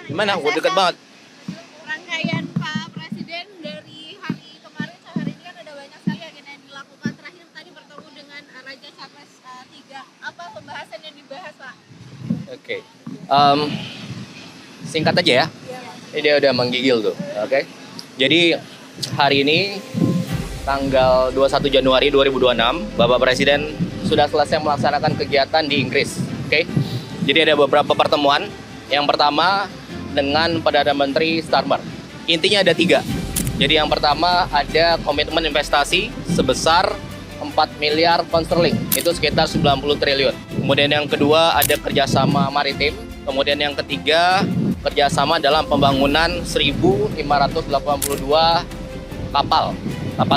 Gimana? Udah deket banget. Rangkaian Pak Presiden dari hari kemarin sampai hari ini kan ada banyak sekali agenda yang dilakukan. Terakhir tadi bertemu dengan Raja Charles III. Apa pembahasan yang dibahas, Pak? Oke. Singkat aja ya. Ini dia udah menggigil tuh. Oke. Jadi hari ini tanggal 21 Januari 2026, Bapak Presiden sudah selesai melaksanakan kegiatan di Inggris. Oke. Jadi ada beberapa pertemuan. Yang pertama dengan Perdana Menteri Starmer. Intinya ada 3. Jadi yang pertama ada komitmen investasi sebesar 4 miliar pound sterling, itu sekitar 90 triliun. Kemudian yang kedua ada kerjasama maritim. Kemudian yang ketiga kerjasama dalam pembangunan 1.582 kapal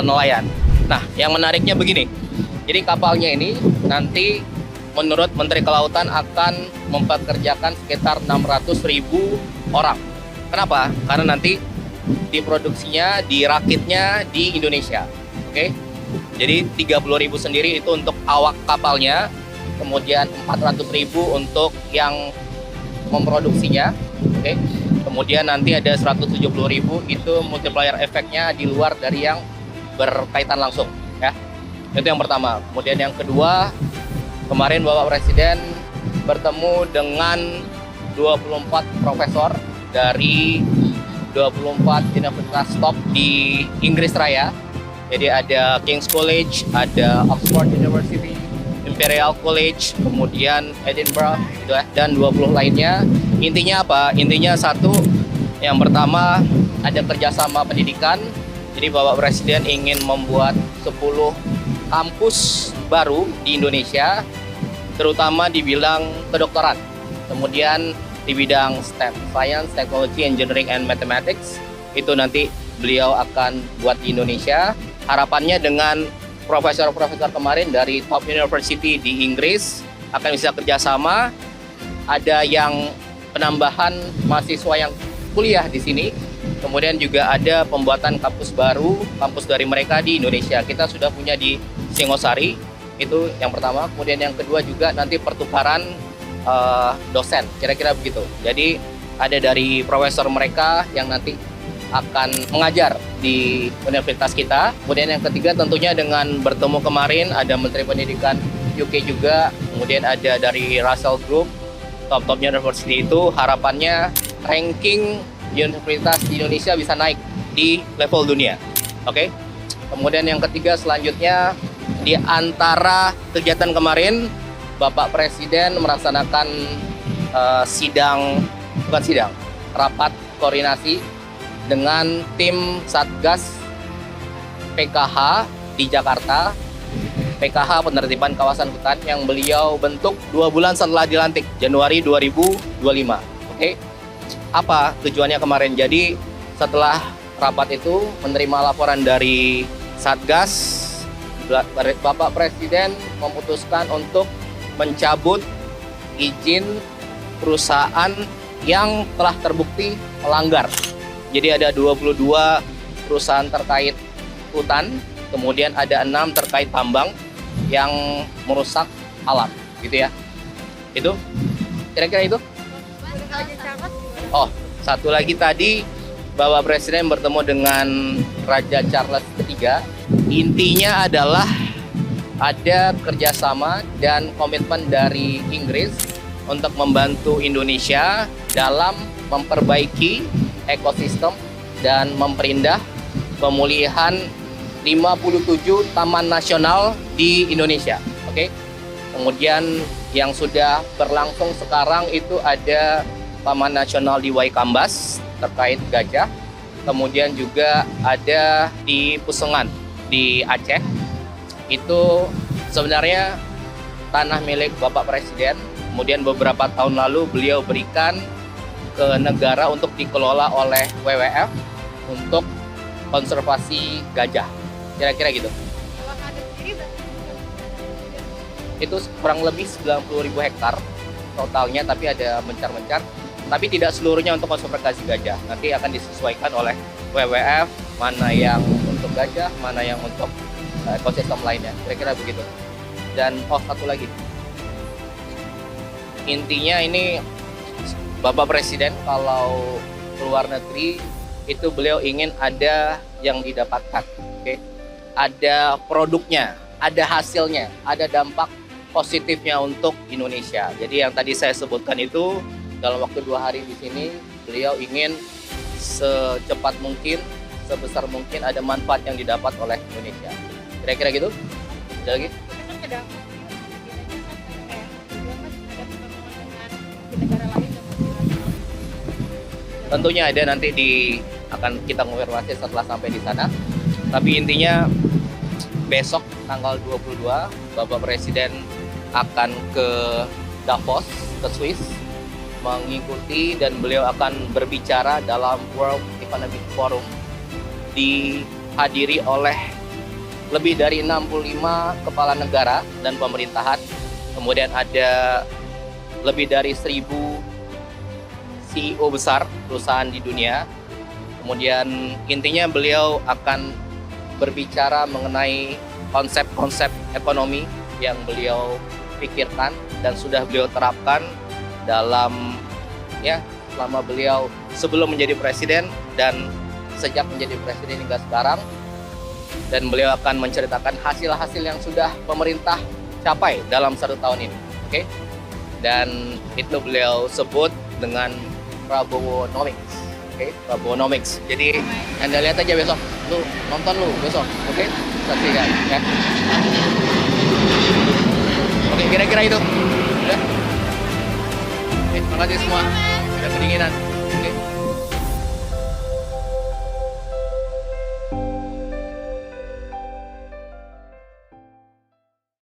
nelayan. Nah, yang menariknya begini. Jadi kapalnya ini nanti menurut Menteri Kelautan akan mempekerjakan sekitar 600.000 orang. Kenapa? Karena nanti diproduksinya, dirakitnya di Indonesia. Oke. Jadi 30.000 sendiri itu untuk awak kapalnya, kemudian 400.000 untuk yang memproduksinya. Oke. Kemudian nanti ada 170.000 itu multiplier efeknya di luar dari yang berkaitan langsung, ya. Itu yang pertama. Kemudian yang kedua, kemarin Bapak Presiden bertemu dengan 24 profesor dari 24 universitas top di Inggris Raya. Jadi ada King's College, ada Oxford University, Imperial College, kemudian Edinburgh, gitu ya, dan 20 lainnya. Intinya apa? Intinya satu, yang pertama ada kerjasama pendidikan. Jadi Bapak Presiden ingin membuat 10 kampus baru di Indonesia, terutama di bidang kedokteran. Kemudian di bidang STEM, Science, Technology, Engineering, and Mathematics, itu nanti beliau akan buat di Indonesia. Harapannya dengan profesor-profesor kemarin dari top university di Inggris akan bisa kerjasama. Ada yang penambahan mahasiswa yang kuliah di sini. Kemudian juga ada pembuatan kampus baru, kampus dari mereka di Indonesia. Kita sudah punya di Singosari, itu yang pertama. Kemudian yang kedua juga nanti pertukaran dosen, kira-kira begitu. Jadi ada dari profesor mereka yang nanti akan mengajar di universitas kita. Kemudian yang ketiga tentunya dengan bertemu kemarin ada Menteri Pendidikan UK juga. Kemudian ada dari Russell Group, top-top university itu. Harapannya ranking universitas di Indonesia bisa naik di level dunia. Oke. Kemudian yang ketiga selanjutnya, di antara kegiatan kemarin Bapak Presiden melaksanakan rapat koordinasi dengan tim Satgas PKH di Jakarta. PKH penertiban kawasan hutan yang beliau bentuk 2 bulan setelah dilantik, Januari 2025. Oke. Apa tujuannya kemarin? Jadi setelah rapat itu menerima laporan dari Satgas, Bapak Presiden memutuskan untuk mencabut izin perusahaan yang telah terbukti melanggar. Jadi ada 22 perusahaan terkait hutan, kemudian ada 6 terkait tambang yang merusak alam, gitu ya. Itu kira-kira itu. Oh, satu lagi tadi Bapak Presiden bertemu dengan Raja Charles III. Intinya adalah ada kerjasama dan komitmen dari Inggris untuk membantu Indonesia dalam memperbaiki ekosistem dan memperindah pemulihan 57 taman nasional di Indonesia. Oke. Kemudian yang sudah berlangsung sekarang itu ada Taman Nasional di Waikambas terkait gajah. Kemudian juga ada di Pusengan di Aceh. Itu sebenarnya tanah milik Bapak Presiden. Kemudian beberapa tahun lalu beliau berikan ke negara untuk dikelola oleh WWF untuk konservasi gajah. Kira-kira gitu. Itu kurang lebih 90.000 hektar totalnya, tapi ada mencar-mencar. Tapi tidak seluruhnya untuk konservasi gajah. Nanti akan disesuaikan oleh WWF mana yang untuk gajah, mana yang untuk ekosistem lainnya, kira-kira begitu. Dan satu lagi, intinya ini Bapak Presiden kalau keluar negeri itu beliau ingin ada yang didapatkan, oke? Ada produknya, ada hasilnya, ada dampak positifnya untuk Indonesia. Jadi yang tadi saya sebutkan itu dalam waktu 2 hari di sini beliau ingin secepat mungkin, sebesar mungkin ada manfaat yang didapat oleh Indonesia. Kira-kira gitu? Ada lagi? Memang ada di negara lain yang Tentunya ada nanti akan kita konfirmasi setelah sampai di sana. Tapi intinya besok tanggal 22 Bapak Presiden akan ke Davos, ke Swiss mengikuti dan beliau akan berbicara dalam World Economic Forum dihadiri oleh lebih dari 65 kepala negara dan pemerintahan. Kemudian ada lebih dari 1.000 CEO besar perusahaan di dunia. Kemudian intinya beliau akan berbicara mengenai konsep-konsep ekonomi yang beliau pikirkan dan sudah beliau terapkan dalam selama beliau sebelum menjadi presiden dan sejak menjadi presiden hingga sekarang. Dan beliau akan menceritakan hasil-hasil yang sudah pemerintah capai dalam 1 tahun ini. Oke? Dan itu beliau sebut dengan Prabowonomics. Oke, Prabowonomics. Jadi Anda lihat aja besok, nonton besok, oke? Saksikan ya. Oke, kira-kira itu. Udah. Oke, terima kasih semua. Sudah kedinginan.